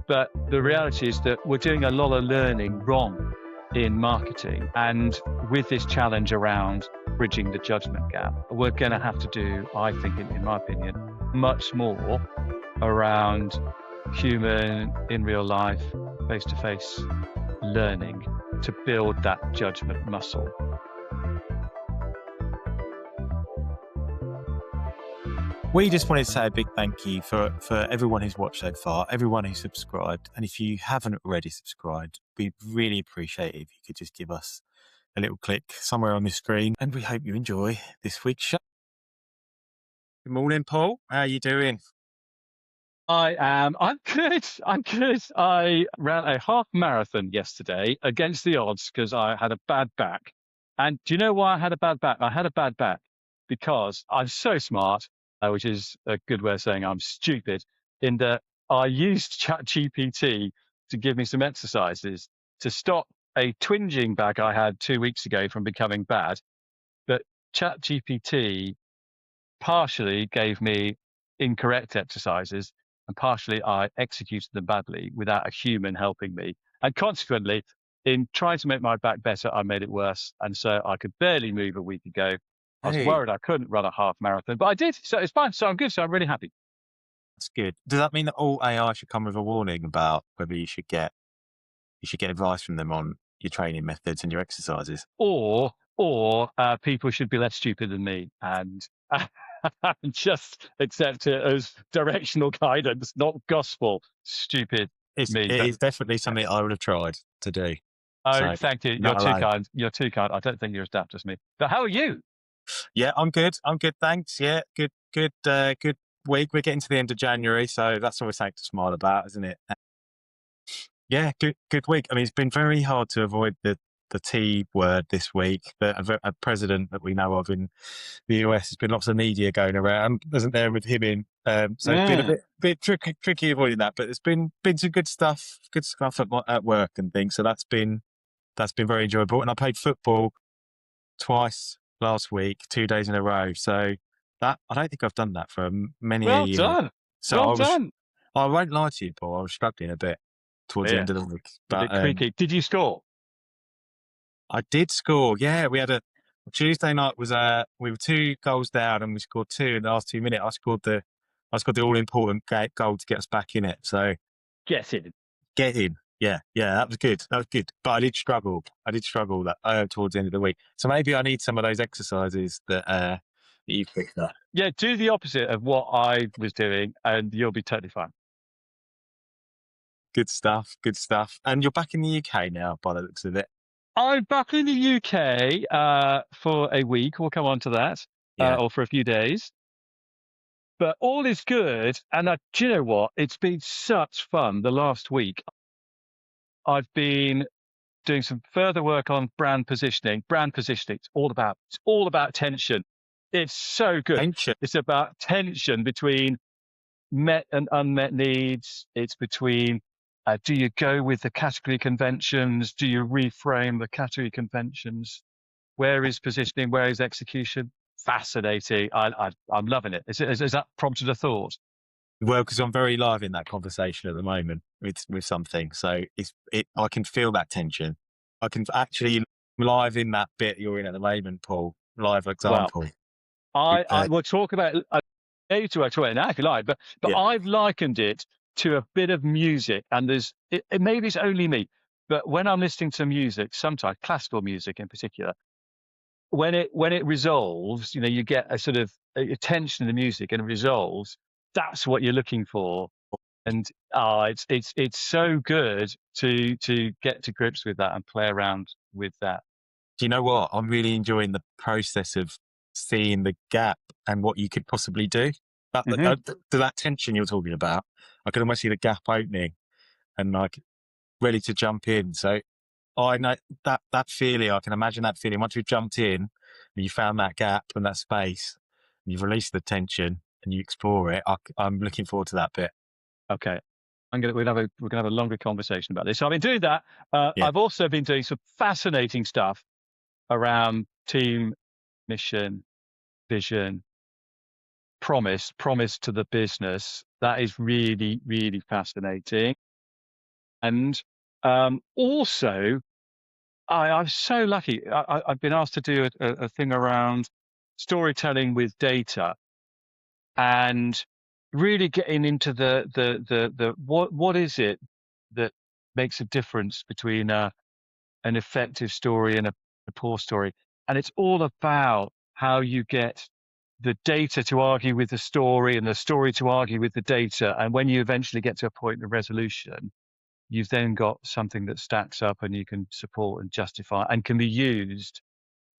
But the reality is that we're doing a lot of learning wrong in marketing. And with this challenge around bridging the judgment gap, we're going to have to do, I think, in my opinion, much more around human, in real life, face-to-face learning to build that judgment muscle. We just wanted to say a big thank you for everyone who's watched so far, everyone who's subscribed. And if you haven't already subscribed, we'd really appreciate it if you could just give us a little click somewhere on the screen. And we hope you enjoy this week's show. Good morning, Paul. How are you doing? I'm good. I ran a half marathon yesterday against the odds because I had a bad back. And do you know why I had a bad back? I had a bad back because I'm so smart, which is a good way of saying I'm stupid, in that I used ChatGPT to give me some exercises to stop a twinging back I had 2 weeks ago from becoming bad. But ChatGPT partially gave me incorrect exercises, and partially I executed them badly without a human helping me. And consequently, in trying to make my back better, I made it worse. And so I could barely move a week ago. I was worried I couldn't run a half marathon, but I did. So it's fine. So I'm good. So I'm really happy. That's good. Does that mean that all AI should come with a warning about whether you should get advice from them on your training methods and your exercises? Or people should be less stupid than me and just accept it as directional guidance, not gospel. Stupid me. It is definitely something I would have tried to do. Oh, so, thank you. You're too kind. You're too kind. I don't think you're as daft as me. But how are you? Yeah, I'm good. Thanks. Yeah, good week. We're getting to the end of January, so that's always something to smile about, isn't it? Yeah, good week. I mean, it's been very hard to avoid the T word this week. A president that we know of in the US, has been lots of media going around, isn't there, with him in? So it's been a bit tricky avoiding that. But there's been some good stuff at work and things. So that's been very enjoyable. And I played football twice last week, 2 days in a row. So that I don't think I've done that for many a year. Well done. So I won't lie to you, Paul. I was struggling a bit towards the end of the week. But, a bit creaky. Did you score? I did score. Yeah, we had Tuesday night was we were 2 goals down and we scored 2 in the last 2 minutes. I scored the all important goal to get us back in it. So get in. Yeah, that was good. But I did struggle that towards the end of the week. So maybe I need some of those exercises that you've picked up. Yeah, do the opposite of what I was doing, and you'll be totally fine. Good stuff. And you're back in the UK now, by the looks of it. I'm back in the UK for a week. We'll come on to that, or for a few days. But all is good. And do you know what? It's been such fun the last week. I've been doing some further work on brand positioning. It's all about tension. It's so good. Tension. It's about tension between met and unmet needs. It's between do you go with the category conventions? Do you reframe the category conventions? Where is positioning? Where is execution? Fascinating. I'm loving it. Is that prompted a thought? Well, because I'm very live in that conversation at the moment with something. So I can feel that tension. I can actually live in that bit you're in at the moment, Paul. Live example. Well, I will talk about it. I talk about it now if you like, but yeah. I've likened it to a bit of music, and maybe it's only me, but when I'm listening to music, sometimes classical music in particular, when it resolves, you get a sort of a tension in the music and it resolves. That's what you're looking for, and it's so good to get to grips with that and play around with that. Do you know what? I'm really enjoying the process of seeing the gap and what you could possibly do. That tension you're talking about, I can almost see the gap opening and like ready to jump in. So I know that feeling. I can imagine that feeling once you've jumped in and you found that gap and that space, and you've released the tension and you explore it. I'm looking forward to that bit. Okay, we're gonna have a longer conversation about this. So I've been doing that. I've also been doing some fascinating stuff around team, mission, vision, promise to the business. That is really, really fascinating. And also, I'm so lucky. I've been asked to do a thing around storytelling with data and really getting into the what is it that makes a difference between an effective story and a poor story. And it's all about how you get the data to argue with the story and the story to argue with the data. And when you eventually get to a point of resolution, you've then got something that stacks up and you can support and justify and can be used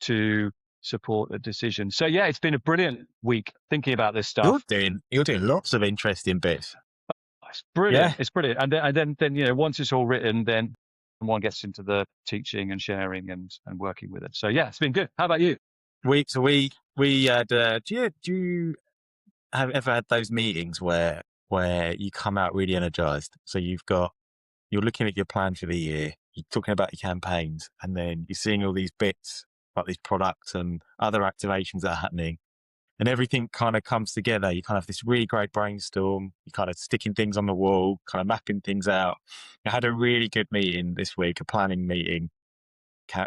to support a decision. So yeah, it's been a brilliant week thinking about this stuff. You're doing lots of interesting bits. It's brilliant. Yeah. It's brilliant. And then once it's all written, then one gets into the teaching and sharing and working with it. So yeah, it's been good. How about you? We had. Do you have ever had those meetings where you come out really energized? So you're looking at your plan for the year, you're talking about your campaigns, and then you're seeing all these bits like these products and other activations that are happening, and everything kind of comes together. You kind of have this really great brainstorm. You kind of sticking things on the wall, kind of mapping things out. I had a really good meeting this week, a planning meeting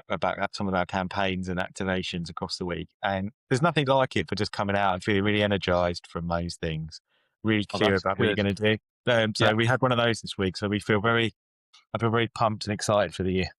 about some of our campaigns and activations across the week. And there's nothing like it for just coming out and feeling really energized from those things, really Oh, clear that's about what you're good. going to do. So Yeah, we had one of those this week. So I feel very pumped and excited for the year.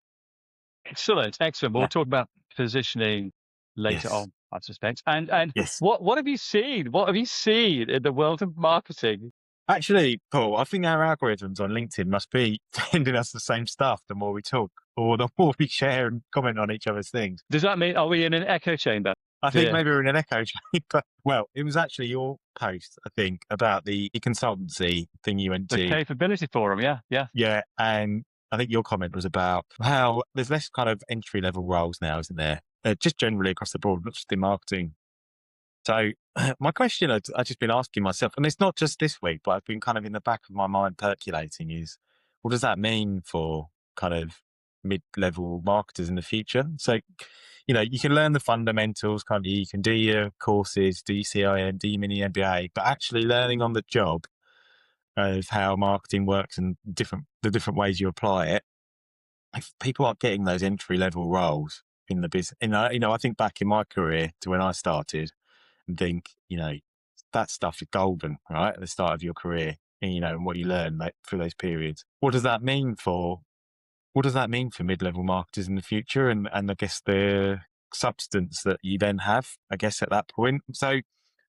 excellent, excellent. We'll Yeah. talk about positioning later Yes. on, I suspect. And Yes. what have you seen? What have you seen in the world of marketing? Actually, Paul, I think our algorithms on LinkedIn must be sending us the same stuff the more we talk or the more we share and comment on each other's things. Does that mean are we in an echo chamber? I think Dear, maybe we're in an echo chamber. Well, it was actually your post, I think, about the consultancy thing you went the to. capability forum. Yeah, yeah. Yeah. And I think your comment was about how there's less kind of entry level roles now, isn't there? Just generally across the board, not just in marketing. So my question I've just been asking myself, and it's not just this week, but I've been kind of in the back of my mind percolating is, what does that mean for kind of mid-level marketers in the future? So, you can learn the fundamentals, kind of, you can do your courses, do your CIM, do your mini MBA, but actually learning on the job of how marketing works and the different ways you apply it. If people aren't getting those entry level roles in the business, I think back in my career to when I started, and think, that stuff is golden, right? At the start of your career, and what you learn through those periods. What does that mean for mid-level marketers in the future? And I guess the substance that you then have, I guess, at that point. So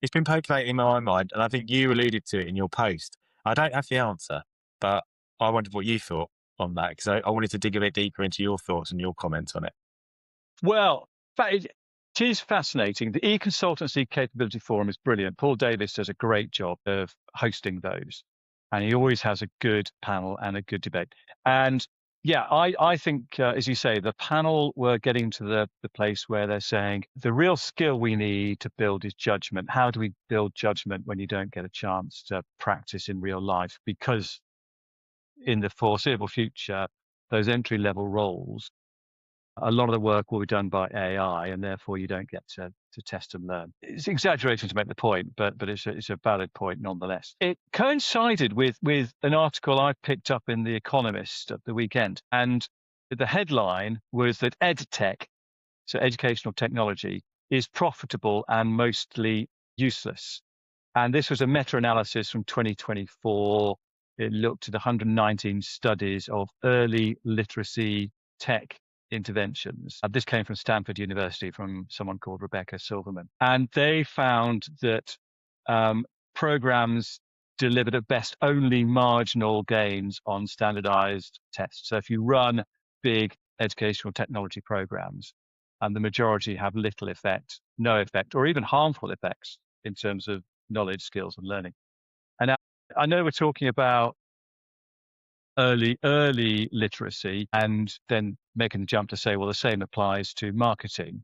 it's been percolating in my mind, and I think you alluded to it in your post. I don't have the answer, but I wondered what you thought on that, because I wanted to dig a bit deeper into your thoughts and your comments on it. Well, it is fascinating. The e-consultancy capability forum is brilliant. Paul Davis does a great job of hosting those, and he always has a good panel and a good debate. And yeah, I think, as you say, the panel were getting to the place where they're saying the real skill we need to build is judgment. How do we build judgment when you don't get a chance to practice in real life? Because in the foreseeable future, those entry level roles, a lot of the work will be done by AI, and therefore you don't get to test and learn. It's exaggeration to make the point, but it's a valid point nonetheless. It coincided with an article I picked up in The Economist at the weekend, and the headline was that EdTech, so educational technology, is profitable and mostly useless. And this was a meta-analysis from 2024. It looked at 119 studies of early literacy tech interventions. This came from Stanford University from someone called Rebecca Silverman. And they found that programs delivered at best only marginal gains on standardized tests. So if you run big educational technology programs, and the majority have little effect, no effect, or even harmful effects in terms of knowledge, skills, and learning. And I know we're talking about early literacy, and then making the jump to say, well, the same applies to marketing,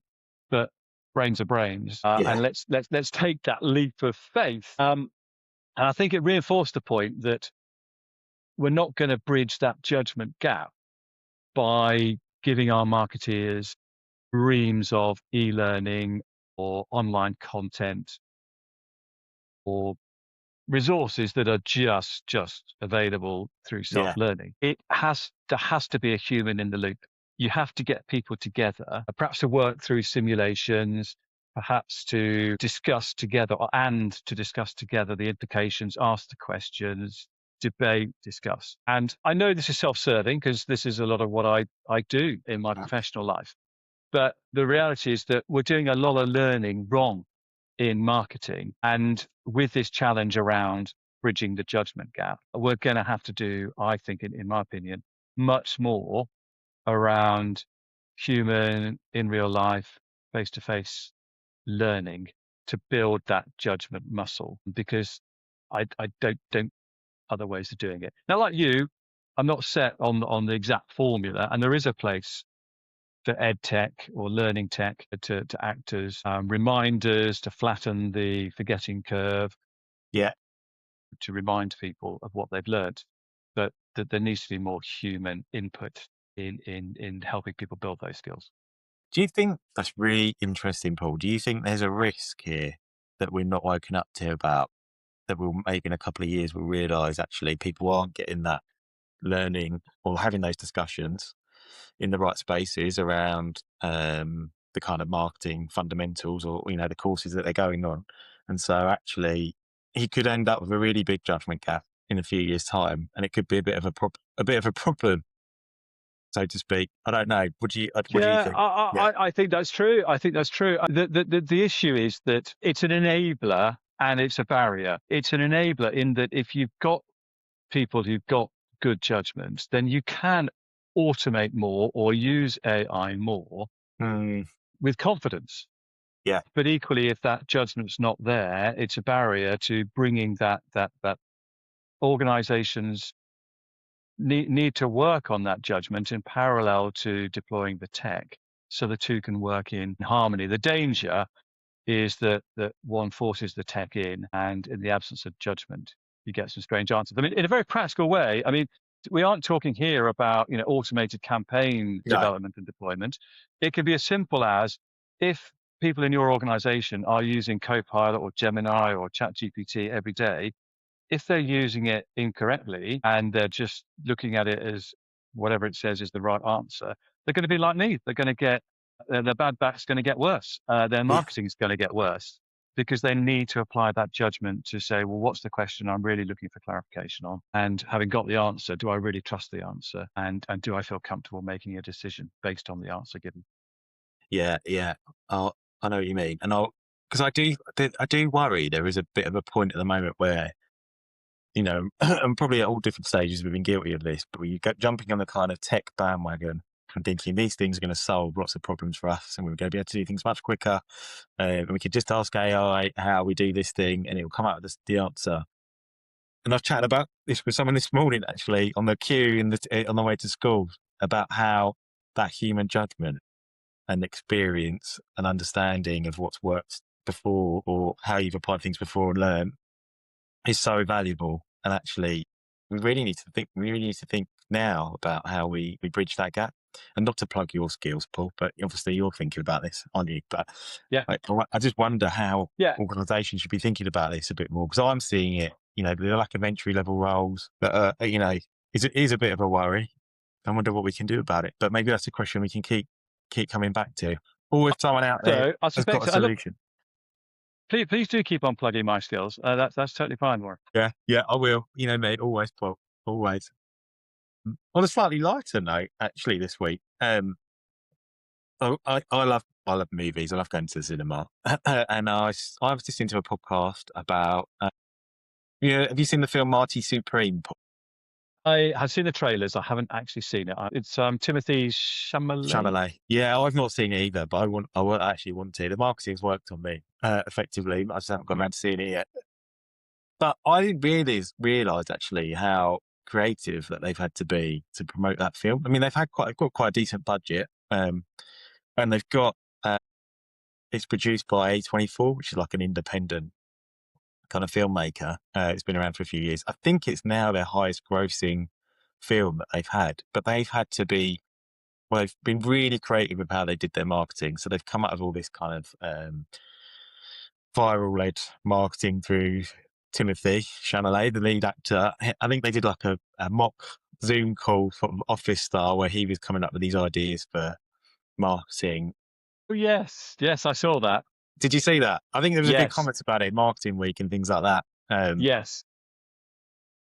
but brains are brains, Yeah. and let's take that leap of faith. And I think it reinforced the point that we're not going to bridge that judgment gap by giving our marketeers reams of e-learning or online content or resources that are just available through Yeah. self-learning. There has to be a human in the loop. You have to get people together, perhaps to work through simulations, perhaps to discuss together the implications, ask the questions, debate, discuss. And I know this is self-serving because this is a lot of what I do in my professional life. But the reality is that we're doing a lot of learning wrong in marketing. And with this challenge around bridging the judgment gap, we're going to have to do, I think, in my opinion, much more around human, in real life, face to face learning to build that judgment muscle, because I don't other ways of doing it. Now, like you, I'm not set on the exact formula, and there is a place for ed tech or learning tech to act as reminders, to flatten the forgetting curve, Yeah. to remind people of what they've learned. But that there needs to be more human input in helping people build those skills. Do you think that's really interesting, Paul? Do you think there's a risk here that we're not woken up to about, that we'll maybe in a couple of years we'll realise actually people aren't getting that learning or having those discussions in the right spaces around the kind of marketing fundamentals, or the courses that they're going on, and so actually he could end up with a really big judgment gap in a few years' time, and it could be a bit of a problem, so to speak. I don't know. What do you Yeah, think? Yeah. I think that's true. I think that's true. The issue is that it's an enabler and it's a barrier. It's an enabler in that if you've got people who've got good judgment, then you can automate more or use AI more Mm, with confidence. yeah. But equally, if that judgment's not there, it's a barrier to bringing that organizations need to work on that judgment in parallel to deploying the tech, so the two can work in harmony. The danger is that one forces the tech in, and in the absence of judgment, you get some strange answers. I mean, in a very practical way, I mean, we aren't talking here about automated campaign No. development and deployment. It can be as simple as, if people in your organization are using Copilot or Gemini or ChatGPT every day, if they're using it incorrectly and they're just looking at it as whatever it says is the right answer, they're going to be like me. They're going to get their bad back's going to get worse. Their Yeah. marketing is going to get worse because they need to apply that judgment to say, well, what's the question I'm really looking for clarification on? And having got the answer, do I really trust the answer? And do I feel comfortable making a decision based on the answer given? Yeah. Yeah. I know what you mean, and because I do worry there is a bit of a point at the moment where, and probably at all different stages we've been guilty of this, but we get jumping on the kind of tech bandwagon and thinking these things are going to solve lots of problems for us, and we're going to be able to do things much quicker. And we could just ask AI how we do this thing, and it will come out with the answer. And I've chatted about this with someone this morning, actually, on the queue on the way to school, about how that human judgment and experience and understanding of what's worked before, or how you've applied things before and learned, is so valuable. And actually, we really need to think. We really need to think now about how we bridge that gap. And not to plug your skills, Paul, but obviously you're thinking about this, aren't you? But Yeah, I just wonder how yeah. organisations should be thinking about this a bit more, because I'm seeing it. The lack of entry level roles that is a bit of a worry. I wonder what we can do about it. But maybe that's a question we can keep coming back to. Or if someone out there So I has got suspect. a Look, solution. please do keep on plugging my skills. That's totally fine, Warren. Yeah, yeah, I will. Mate, always, Paul, always. On a slightly lighter note, actually, this week, I love movies. I love going to the cinema, and I was listening to a podcast about. Have you seen the film Marty Supreme? I have seen the trailers. I haven't actually seen it. It's Timothy Chalamet. Chalamet. Yeah, I've not seen it either, but actually want to. The marketing's worked on me effectively. I just haven't gone around to seeing it yet. But I didn't realise actually how creative that they've had to be to promote that film. I mean, they've got quite a decent budget, and they've got it's produced by A24, which is like an independent kind of filmmaker. It's been around for a few years. I think it's now their highest grossing film that they've had, but they've had to be, well, they've been really creative with how they did their marketing. So they've come out of all this kind of viral led marketing through Timothy Chalamet, the lead actor. I think they did like a mock Zoom call from Office style where he was coming up with these ideas for marketing. Oh, yes. Yes, I saw that. Did you see that? I think there was a big Yes. comment about it, marketing week and things like that. Yes.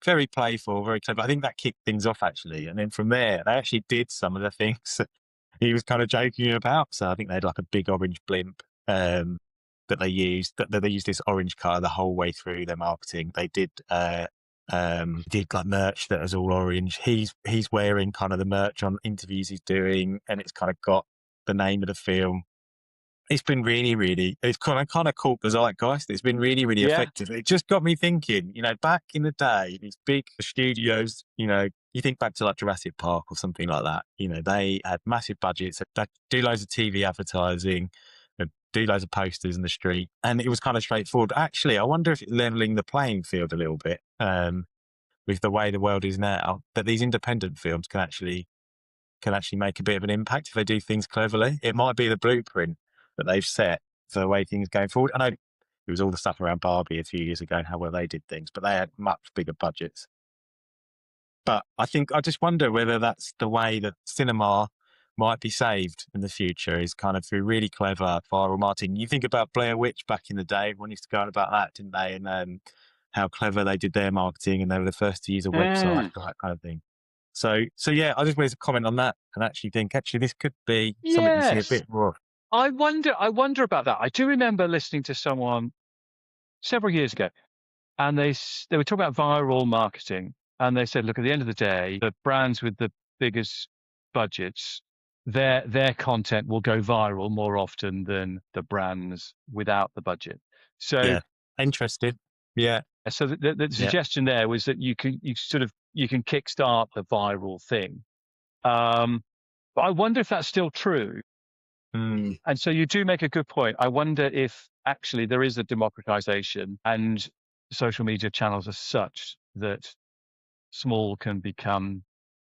Very playful, very clever. I think that kicked things off actually, and then from there they actually did some of the things that he was kind of joking about. So I think they had like a big orange blimp that they used. That they used this orange car the whole way through their marketing. They did like merch that was all orange. He's wearing kind of the merch on interviews he's doing, and it's kind of got the name of the film. It's been really, it's kind of caught the zeitgeist. It's been really Yeah. effective. It just got me thinking, back in the day, these big studios, you think back to like Jurassic Park or something like that, they had massive budgets, they do loads of TV advertising, do loads of posters in the street, and it was kind of straightforward. Actually, I wonder if it's leveling the playing field a little bit, with the way the world is now, that these independent films can actually make a bit of an impact if they do things cleverly. It might be the blueprint that they've set for the way things going forward. I know it was all the stuff around Barbie a few years ago and how well they did things, but they had much bigger budgets. But I just wonder whether that's the way that cinema might be saved in the future, is kind of through really clever viral marketing. You think about Blair Witch back in the day, everyone used to go on about that, didn't they? And how clever they did their marketing, and they were the first to use a website, Mm. that kind of thing. So yeah, I just wanted to comment on that and actually think, this could be something we see a Yes. bit more of. I wonder about that. I do remember listening to someone several years ago, and they were talking about viral marketing, and they said, look, at the end of the day, the brands with the biggest budgets, their content will go viral more often than the brands without the budget. So Yeah, interested. Yeah, the yeah. suggestion there was that you can kickstart the viral thing. But I wonder if that's still true. Mm. And so you do make a good point. I wonder if actually there is a democratization, and social media channels are such that small can become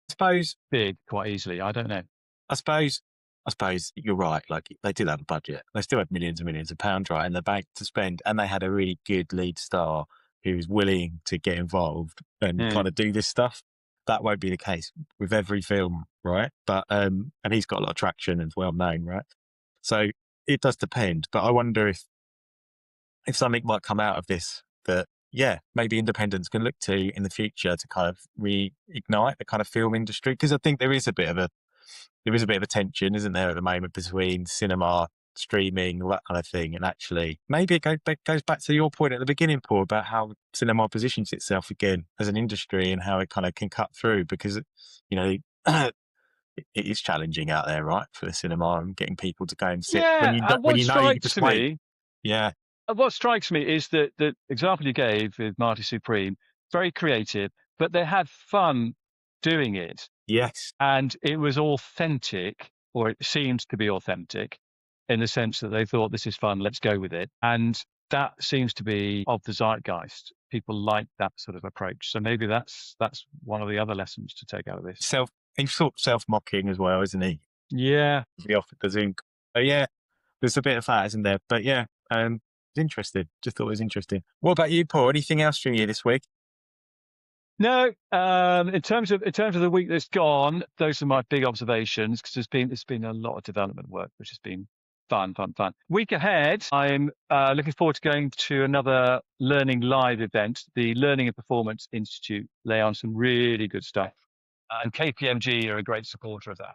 I suppose, big quite easily. I don't know. I suppose, I suppose you're right. Like, they did have a budget. They still had millions and millions of pounds right in the bank to spend, and they had a really good lead star who was willing to get involved and Mm. kind of do this stuff. That won't be the case with every film, right? But and he's got a lot of traction and is well known, right? So it does depend. But I wonder if something might come out of this that, yeah, maybe independents can look to in the future to kind of reignite the kind of film industry. Because I think there is a bit of a tension, isn't there, at the moment, between cinema, streaming, all that kind of thing, and actually maybe it goes back to your point at the beginning, Paul, about how cinema positions itself again as an industry and how it kind of can cut through, because it is challenging out there, right, for the cinema and getting people to go and sit when Yeah. when you know you can just wait. Yeah. What strikes me is that the example you gave with Marty Supreme, very creative, but they had fun doing it. Yes. And it was authentic, or it seemed to be authentic, in the sense that they thought, this is fun, let's go with it. And that seems to be of the zeitgeist. People like that sort of approach. So maybe that's one of the other lessons to take out of this. He's sort of self-mocking as well, isn't he? Yeah. The off the Zoom. Oh yeah, there's a bit of that, isn't there? But yeah, it's interesting. Just thought it was interesting. What about you, Paul? Anything else from you this week? No, in terms of the week that's gone, those are my big observations, because there's been a lot of development work, which has been fun. Week ahead, I'm looking forward to going to another Learning Live event. The Learning and Performance Institute lay on some really good stuff, and KPMG are a great supporter of that.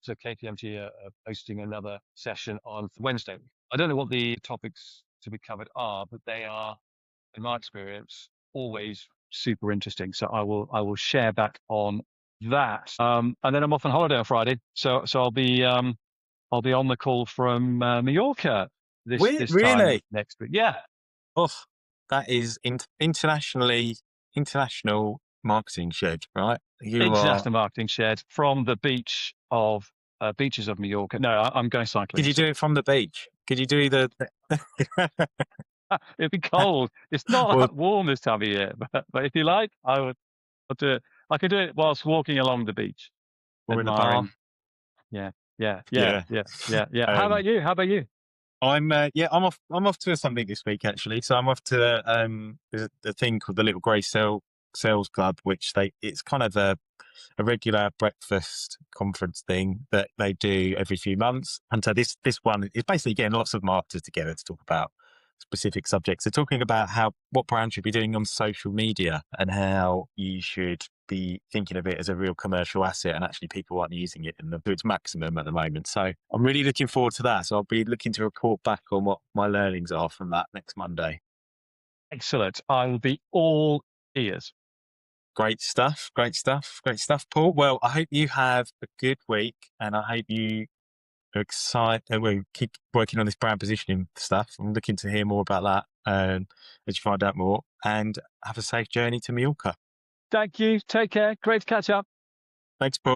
So KPMG are hosting another session on Wednesday. I don't know what the topics to be covered are, but they are, in my experience, always super interesting. So I will share back on that. And then I'm off on holiday on Friday. So I'll be on the call from Mallorca this time Really? next week. Yeah. Oh, that is international marketing shed, right? You are. International marketing shared from the beaches of Mallorca. No, I'm going cycling. Could you do it from the beach? Could you do the? It'd be cold. It's not Well, that warm this time of year, but if you like, I'll do it. I could do it whilst walking along the beach, or in the bar? admiring. Yeah, yeah, yeah, Yeah. yeah, yeah, yeah. How Um, about you? I'm off to something this week actually. So I'm off to there's a thing called the Little Grey Sales Club, which it's kind of a regular breakfast conference thing that they do every few months. And so this one is basically getting lots of marketers together to talk about specific subjects. They're talking about what brands should be doing on social media and how you should be thinking of it as a real commercial asset, and actually people aren't using it to its maximum at the moment. So I'm really looking forward to that. So I'll be looking to report back on what my learnings are from that next Monday. Excellent. I will be all ears. Great stuff. Great stuff. Great stuff, Paul. Well, I hope you have a good week, and I hope you are excited. We keep working on this brand positioning stuff. I'm looking to hear more about that as you find out more. And have a safe journey to Mallorca. Thank you. Take care. Great to catch up. Thanks, Paul.